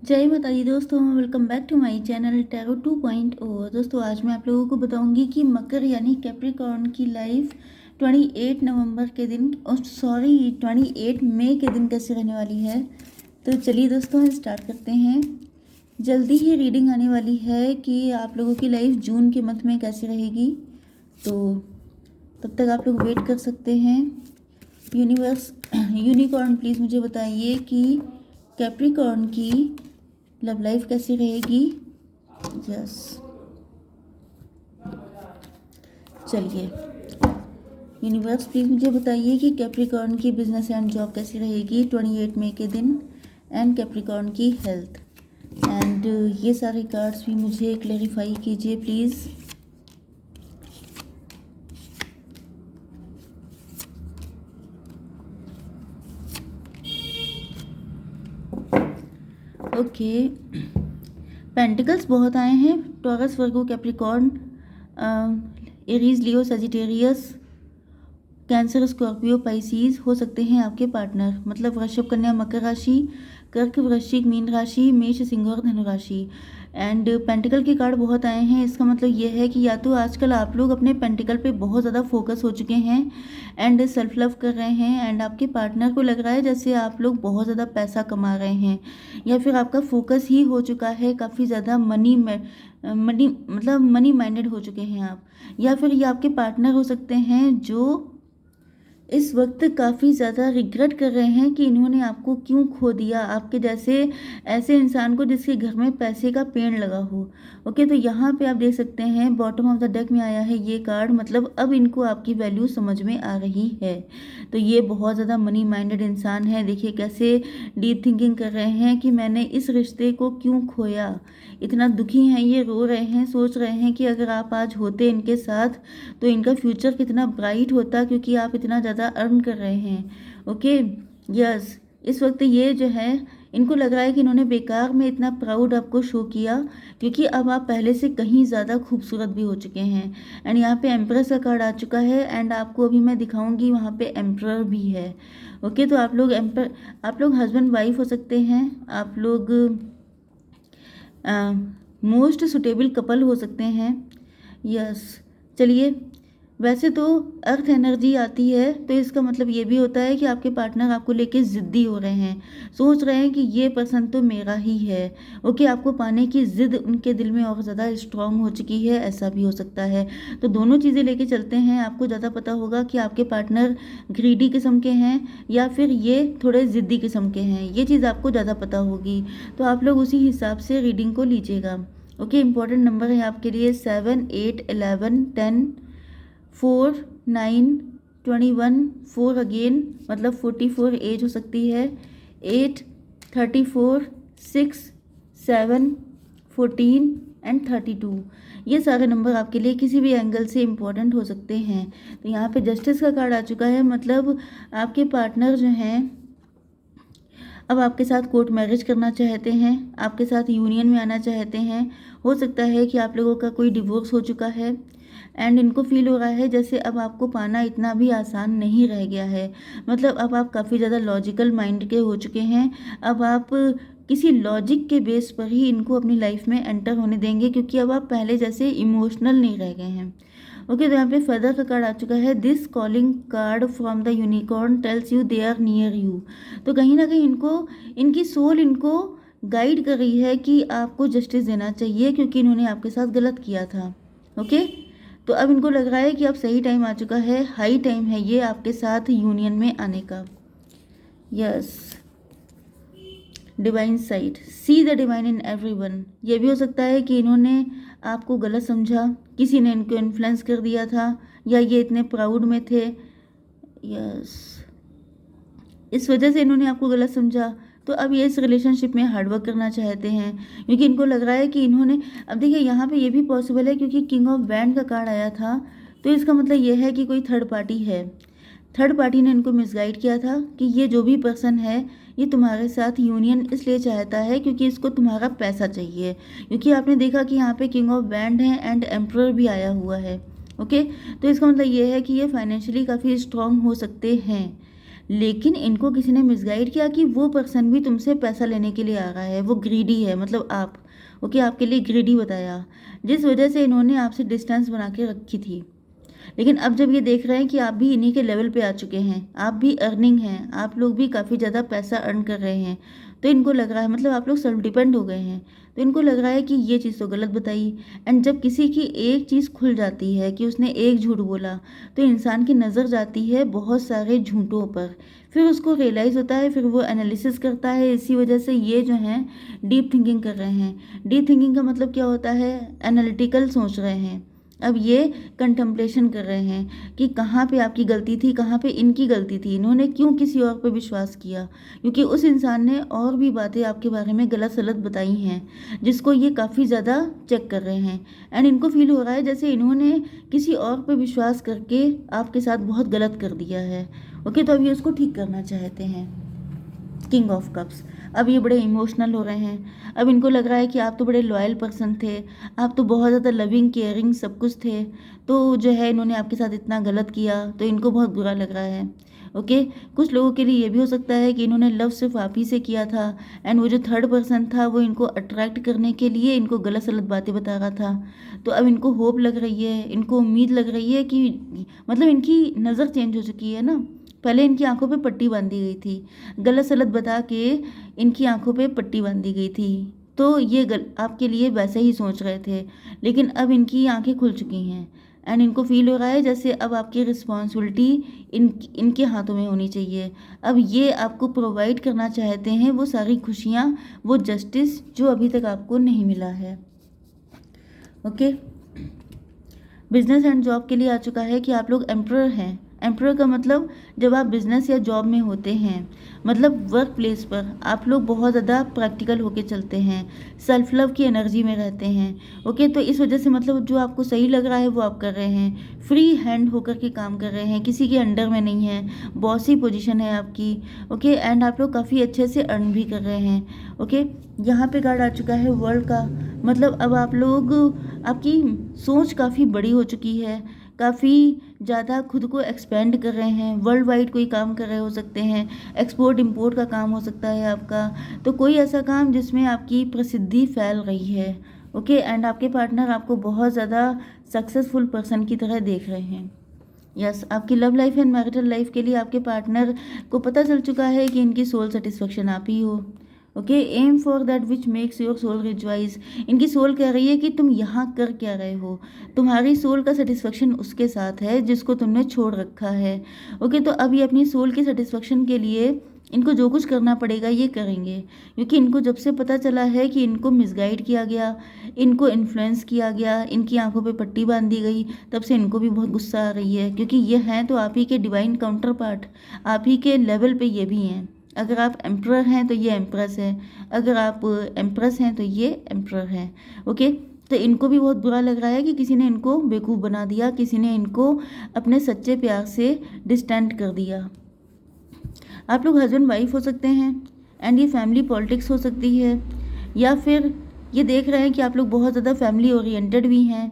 जय माता दी दोस्तों, welcome back to my channel tarot 2.0। दोस्तों आज मैं आप लोगों को बताऊंगी कि मकर यानी कैप्रिकॉर्न की लाइफ 28 नवंबर के दिन और 28 मई के दिन कैसे रहने वाली है। तो चलिए दोस्तों स्टार्ट करते हैं। जल्दी ही रीडिंग आने वाली है कि आप लोगों की लाइफ जून के मंथ में कैसी रहेगी। तो तब तक आप लोग वेट कर सकते हैं। यूनिकॉर्न प्लीज़ मुझे बताइए कि कैप्रिकॉर्न की लव लाइफ कैसी रहेगी। यस, चलिए यूनिवर्स प्लीज़ मुझे बताइए कि कैप्रिकॉर्न की बिजनेस एंड जॉब कैसी रहेगी 28 मई के दिन, एंड कैप्रिकॉर्न की हेल्थ। एंड ये सारे कार्ड्स भी मुझे क्लेरिफाई कीजिए प्लीज़। ओके, पेंटिकल्स बहुत आए हैं। टॉरस, वर्गो, कैप्रिकॉर्न, एरीज, लियो, सजिटेरियस, कैंसर, स्कॉर्पियो, पाइसीज हो सकते हैं आपके पार्टनर। मतलब वृषभ, कन्या, मकर राशि, कर्क, वृश्चिक, मीन राशि, मेष, सिंह और धनु राशि। एंड पेंटिकल के कार्ड बहुत आए हैं। इसका मतलब ये है कि या तो आजकल आप लोग अपने पेंटिकल पे बहुत ज़्यादा फोकस हो चुके हैं एंड सेल्फ लव कर रहे हैं, एंड आपके पार्टनर को लग रहा है जैसे आप लोग बहुत ज़्यादा पैसा कमा रहे हैं, या फिर आपका फोकस ही हो चुका है काफ़ी ज़्यादा मनी मतलब मनी माइंडेड हो चुके हैं आप। या फिर ये आपके पार्टनर हो सकते हैं जो इस वक्त काफ़ी ज़्यादा रिग्रेट कर रहे हैं कि इन्होंने आपको क्यों खो दिया, आपके जैसे ऐसे इंसान को जिसके घर में पैसे का पेड़ लगा हो। ओके, तो यहाँ पे आप देख सकते हैं बॉटम ऑफ द डेक में आया है ये कार्ड। मतलब अब इनको आपकी वैल्यू समझ में आ रही है। तो ये बहुत ज़्यादा मनी माइंडेड इंसान है। देखिए कैसे डीप थिंकिंग कर रहे हैं कि मैंने इस रिश्ते को क्यों खोया। इतना दुखी हैं, ये रो रहे हैं, सोच रहे हैं कि अगर आप आज होते इनके साथ तो इनका फ्यूचर कितना ब्राइट होता, क्योंकि आप इतना ज़्यादा अर्न कर रहे हैं। ओके, यस, इस वक्त ये जो है इनको लग रहा है कि इन्होंने बेकार में इतना प्राउड आपको शो किया, क्योंकि अब आप पहले से कहीं ज़्यादा खूबसूरत भी हो चुके हैं। एंड यहाँ पे एम्प्रेस का कार्ड आ चुका है, एंड आपको अभी मैं दिखाऊंगी वहाँ पे एम्प्रर भी है। ओके, तो आप लोग हस्बैंड वाइफ हो सकते हैं, आप लोग मोस्ट सुटेबल कपल हो सकते हैं। यस, चलिए, वैसे तो अर्थ एनर्जी आती है तो इसका मतलब ये भी होता है कि आपके पार्टनर आपको लेके ज़िद्दी हो रहे हैं, सोच रहे हैं कि ये पर्सन तो मेरा ही है। ओके, आपको पाने की ज़िद उनके दिल में और ज़्यादा स्ट्रांग हो चुकी है, ऐसा भी हो सकता है। तो दोनों चीज़ें लेके चलते हैं, आपको ज़्यादा पता होगा कि आपके पार्टनर ग्रीडी किस्म के हैं या फिर ये थोड़े ज़िद्दी किस्म के हैं। ये चीज़ आपको ज़्यादा पता होगी, तो आप लोग उसी हिसाब से रीडिंग को लीजिएगा। ओके, इंपॉर्टेंट नंबर है आपके लिए 7, 8, 11, 10, 4, 9, 21, 4 अगेन, मतलब 44 एज हो सकती है, 8, 34, 6, 7, 14 एंड 32। ये सारे नंबर आपके लिए किसी भी एंगल से इम्पोर्टेंट हो सकते हैं। तो यहाँ पे जस्टिस का कार्ड आ चुका है। मतलब आपके पार्टनर जो हैं अब आपके साथ कोर्ट मैरिज करना चाहते हैं, आपके साथ यूनियन में आना चाहते हैं। हो सकता है कि आप लोगों का कोई डिवोर्स हो चुका है, एंड इनको फील हो रहा है जैसे अब आपको पाना इतना भी आसान नहीं रह गया है। मतलब अब आप काफ़ी ज़्यादा लॉजिकल माइंड के हो चुके हैं। अब आप किसी लॉजिक के बेस पर ही इनको अपनी लाइफ में एंटर होने देंगे, क्योंकि अब आप पहले जैसे इमोशनल नहीं रह गए हैं। ओके, तो यहाँ पे फेदर का कार्ड आ चुका है। This calling card from the unicorn tells you they are near you. तो कहीं ना कहीं इनको, इनकी सोल इनको गाइड कर रही है कि आपको जस्टिस देना चाहिए, क्योंकि इन्होंने आपके साथ गलत किया था। ओके, तो अब इनको लग रहा है कि अब सही टाइम आ चुका है, हाई टाइम है ये आपके साथ यूनियन में आने का। Yes, divine site, see the divine in everyone. ये भी हो सकता है कि इन्होंने आपको गलत समझा, किसी ने इनको इन्फ्लुएंस कर दिया था, या ये इतने प्राउड में थे। यस, इस वजह से इन्होंने आपको गलत समझा। तो अब ये इस रिलेशनशिप में हार्डवर्क करना चाहते हैं, क्योंकि इनको लग रहा है कि इन्होंने, अब देखिए यहाँ पे ये भी पॉसिबल है क्योंकि किंग ऑफ बैंड का कार्ड आया था, तो इसका मतलब ये है कि कोई थर्ड पार्टी है। थर्ड पार्टी ने इनको मिसगाइड किया था कि ये जो भी पर्सन है ये तुम्हारे साथ यूनियन इसलिए चाहता है क्योंकि इसको तुम्हारा पैसा चाहिए, क्योंकि आपने देखा कि यहाँ पे किंग ऑफ बैंड है एंड एम्प्रर भी आया हुआ है। ओके, तो इसका मतलब ये है कि ये फाइनेंशियली काफ़ी स्ट्रांग हो सकते हैं। लेकिन इनको किसी ने मिसगाइड किया कि वो पर्सन भी तुमसे पैसा लेने के लिए आ रहा है, वो ग्रीडी है, मतलब आप, ओके, आपके लिए ग्रीडी बताया, जिस वजह से इन्होंने आपसे डिस्टेंस बना के रखी थी। लेकिन अब जब ये देख रहे हैं कि आप भी इन्हीं के लेवल पे आ चुके हैं, आप भी अर्निंग हैं, आप लोग भी काफ़ी ज़्यादा पैसा अर्न कर रहे हैं, तो इनको लग रहा है, मतलब आप लोग सेल्फ डिपेंड हो गए हैं, तो इनको लग रहा है कि ये चीज़ तो गलत बताई। एंड जब किसी की एक चीज़ खुल जाती है कि उसने एक झूठ बोला, तो इंसान की नज़र जाती है बहुत सारे झूठों पर, फिर उसको रियलाइज़ होता है, फिर वो एनालिसिस करता है। इसी वजह से ये जो हैं डीप थिंकिंग कर रहे हैं। डीप थिंकिंग का मतलब क्या होता है? एनालिटिकल सोच रहे हैं। अब ये कंटेम्पलेशन कर रहे हैं कि कहाँ पे आपकी गलती थी, कहाँ पे इनकी गलती थी, इन्होंने क्यों किसी और पे विश्वास किया, क्योंकि उस इंसान ने और भी बातें आपके बारे में गलत सलत बताई हैं, जिसको ये काफ़ी ज़्यादा चेक कर रहे हैं। एंड इनको फील हो रहा है जैसे इन्होंने किसी और पे विश्वास करके आपके साथ बहुत गलत कर दिया है। ओके, तो अब ये उसको ठीक करना चाहते हैं। किंग ऑफ कप्स, अब ये बड़े इमोशनल हो रहे हैं। अब इनको लग रहा है कि आप तो बड़े लॉयल पर्सन थे, आप तो बहुत ज़्यादा लविंग केयरिंग सब कुछ थे, तो जो है इन्होंने आपके साथ इतना गलत किया, तो इनको बहुत बुरा लग रहा है। ओके, कुछ लोगों के लिए ये भी हो सकता है कि इन्होंने लव सिर्फ आप ही से किया था, एंड वो जो थर्ड पर्सन था वो इनको अट्रैक्ट करने के लिए इनको गलत सलत बातें बता रहा था। तो अब इनको होप लग रही है, इनको उम्मीद लग रही है कि, मतलब इनकी नज़र चेंज हो चुकी है ना। पहले इनकी आंखों पे पट्टी बांधी गई थी, गलत सलत बता के इनकी आंखों पे पट्टी बांधी गई थी, तो ये आपके लिए वैसे ही सोच रहे थे। लेकिन अब इनकी आंखें खुल चुकी हैं, एंड इनको फील हो रहा है जैसे अब आपकी रिस्पॉन्सिबिलिटी इनके हाथों में होनी चाहिए। अब ये आपको प्रोवाइड करना चाहते हैं वो सारी खुशियाँ, वो जस्टिस जो अभी तक आपको नहीं मिला है। ओके, बिजनेस एंड जॉब के लिए आ चुका है कि आप लोग एम्परर हैं। एम्परर का मतलब जब आप बिजनेस या जॉब में होते हैं, मतलब वर्क प्लेस पर, आप लोग बहुत ज़्यादा प्रैक्टिकल होके चलते हैं, सेल्फ लव की एनर्जी में रहते हैं। ओके, तो इस वजह से मतलब जो आपको सही लग रहा है वो आप कर रहे हैं, फ्री हैंड होकर के काम कर रहे हैं, किसी के अंडर में नहीं है, बॉसी पोजीशन है आपकी। ओके, एंड आप लोग काफ़ी अच्छे से अर्न भी कर रहे हैं। ओके, यहाँ पे कार्ड आ चुका है वर्ल्ड का, मतलब अब आप लोग, आपकी सोच काफ़ी बड़ी हो चुकी है, काफ़ी ज़्यादा खुद को एक्सपेंड कर रहे हैं, वर्ल्ड वाइड कोई काम कर रहे हो सकते हैं, एक्सपोर्ट इंपोर्ट का काम हो सकता है आपका, तो कोई ऐसा काम जिसमें आपकी प्रसिद्धि फैल रही है। ओके, एंड आपके पार्टनर आपको बहुत ज़्यादा सक्सेसफुल पर्सन की तरह देख रहे हैं। यस, आपकी love life and marital life के लिए आपके पार्टनर को पता चल चुका है कि इनकी सोल सेटिस्फेक्शन आप ही हो। Okay, aim for that which makes your soul rejoice. इनकी सोल कह रही है कि तुम यहाँ कर क्या रहे हो, तुम्हारी सोल का सेटिस्फेक्शन उसके साथ है जिसको तुमने छोड़ रखा है। ओके, तो अब ये अपनी सोल की सेटिस्फेक्शन के लिए इनको जो कुछ करना पड़ेगा ये करेंगे, क्योंकि इनको जब से पता चला है कि इनको मिसगाइड किया गया, इनको इन्फ्लुएंस किया गया, इनकी आंखों पे पट्टी बांध दी गई, तब से इनको भी बहुत गुस्सा आ रही है, क्योंकि ये हैं तो आप ही के डिवाइन काउंटर पार्ट, आप ही के लेवल पे ये भी हैं। अगर आप एम्परर हैं तो ये एम्प्रेस है, अगर आप एम्प्रेस हैं तो ये एम्परर है। ओके, तो इनको भी बहुत बुरा लग रहा है कि किसी ने इनको बेवकूफ़ बना दिया, किसी ने इनको अपने सच्चे प्यार से डिस्टेंट कर दिया। आप लोग हस्बैंड वाइफ हो सकते हैं, एंड ये फैमिली पॉलिटिक्स हो सकती है, या फिर ये देख रहे हैं कि आप लोग बहुत ज़्यादा फैमिली ओरिएंटेड भी हैं,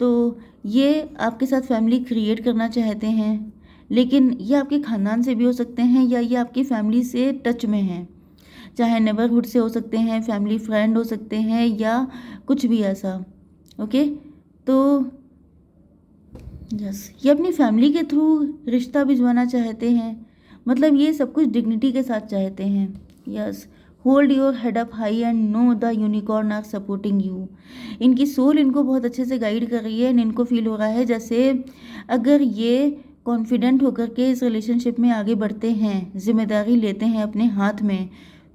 तो ये आपके साथ फैमिली क्रिएट करना चाहते हैं, लेकिन ये आपके ख़ानदान से भी हो सकते हैं, या ये आपकी फैमिली से टच में हैं, चाहे नेबरहुड से हो सकते हैं, फैमिली फ्रेंड हो सकते हैं, या कुछ भी ऐसा। ओके, तो यस, ये अपनी फैमिली के थ्रू रिश्ता भिजवाना चाहते हैं, मतलब ये सब कुछ डिग्निटी के साथ चाहते हैं। Yes, hold your head up high and know the unicorn are supporting you. इनकी सोल इनको बहुत अच्छे से गाइड कर रही है, एंड इनको फील हो रहा है जैसे अगर ये कॉन्फिडेंट होकर के इस रिलेशनशिप में आगे बढ़ते हैं, जिम्मेदारी लेते हैं अपने हाथ में,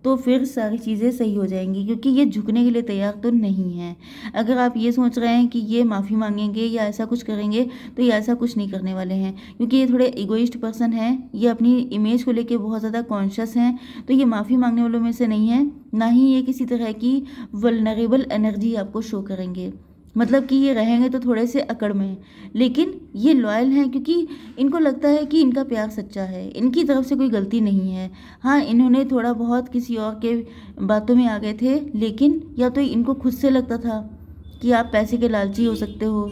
तो फिर सारी चीज़ें सही हो जाएंगी, क्योंकि ये झुकने के लिए तैयार तो नहीं है। अगर आप ये सोच रहे हैं कि ये माफ़ी मांगेंगे या ऐसा कुछ करेंगे, तो ये ऐसा कुछ नहीं करने वाले हैं, क्योंकि ये थोड़े इगोइस्ट पर्सन हैं, ये अपनी इमेज को लेके बहुत ज़्यादा कॉन्शियस हैं, तो ये माफ़ी मांगने वालों में से नहीं है, ना ही ये किसी तरह की वल्नरेबल एनर्जी आपको शो करेंगे, मतलब कि ये रहेंगे तो थोड़े से अकड़ में, लेकिन ये लॉयल हैं, क्योंकि इनको लगता है कि इनका प्यार सच्चा है, इनकी तरफ से कोई गलती नहीं है। हाँ, इन्होंने थोड़ा बहुत किसी और के बातों में आ गए थे, लेकिन या तो इनको खुद से लगता था कि आप पैसे के लालची हो सकते हो,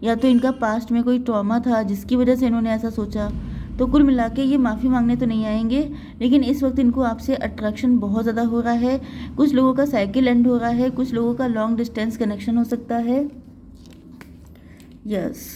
या तो इनका पास्ट में कोई ट्रॉमा था जिसकी वजह से इन्होंने ऐसा सोचा। तो कुल मिला के ये माफ़ी मांगने तो नहीं आएंगे, लेकिन इस वक्त इनको आपसे अट्रैक्शन बहुत ज़्यादा हो रहा है। कुछ लोगों का साइकिल एंड हो रहा है, कुछ लोगों का लॉन्ग डिस्टेंस कनेक्शन हो सकता है। यस,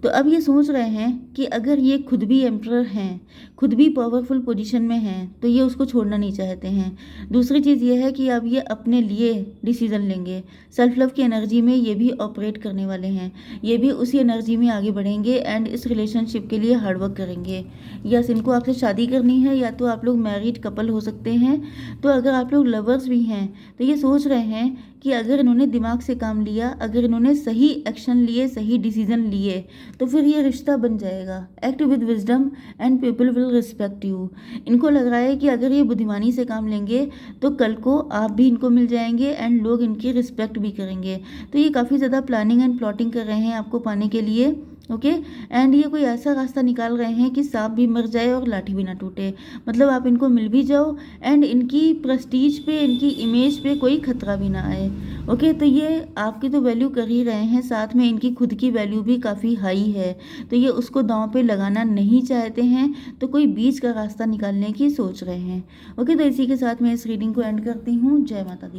तो अब ये सोच रहे हैं कि अगर ये खुद भी एम्परर हैं, खुद भी पावरफुल पोजीशन में हैं, तो ये उसको छोड़ना नहीं चाहते हैं। दूसरी चीज़ ये है कि अब ये अपने लिए डिसीज़न लेंगे। सेल्फ लव की एनर्जी में ये भी ऑपरेट करने वाले हैं, ये भी उसी एनर्जी में आगे बढ़ेंगे एंड इस रिलेशनशिप के लिए हार्डवर्क करेंगे। यस, इनको आपसे शादी करनी है, या तो आप लोग मैरिड कपल हो सकते हैं। तो अगर आप लोग लवर्स भी हैं तो ये सोच रहे हैं कि अगर इन्होंने दिमाग से काम लिया, अगर इन्होंने सही एक्शन लिए, सही डिसीजन लिए, तो फिर ये रिश्ता बन जाएगा। Act with wisdom and people will respect you. इनको लग रहा है कि अगर ये बुद्धिमानी से काम लेंगे तो कल को आप भी इनको मिल जाएंगे एंड लोग इनकी रिस्पेक्ट भी करेंगे। तो ये काफ़ी ज़्यादा प्लानिंग एंड प्लॉटिंग कर रहे हैं आपको पाने के लिए। ओके, एंड ये कोई ऐसा रास्ता निकाल रहे हैं कि सांप भी मर जाए और लाठी भी ना टूटे, मतलब आप इनको मिल भी जाओ एंड इनकी प्रेस्टीज पे, इनकी इमेज पे कोई खतरा भी ना आए। ओके, तो ये आपकी तो वैल्यू कर ही रहे हैं, साथ में इनकी खुद की वैल्यू भी काफ़ी हाई है, तो ये उसको दांव पे लगाना नहीं चाहते हैं, तो कोई बीच का रास्ता निकालने की सोच रहे हैं। ओके, तो इसी के साथ मैं इस रीडिंग को एंड करती हूँ। जय माता दी।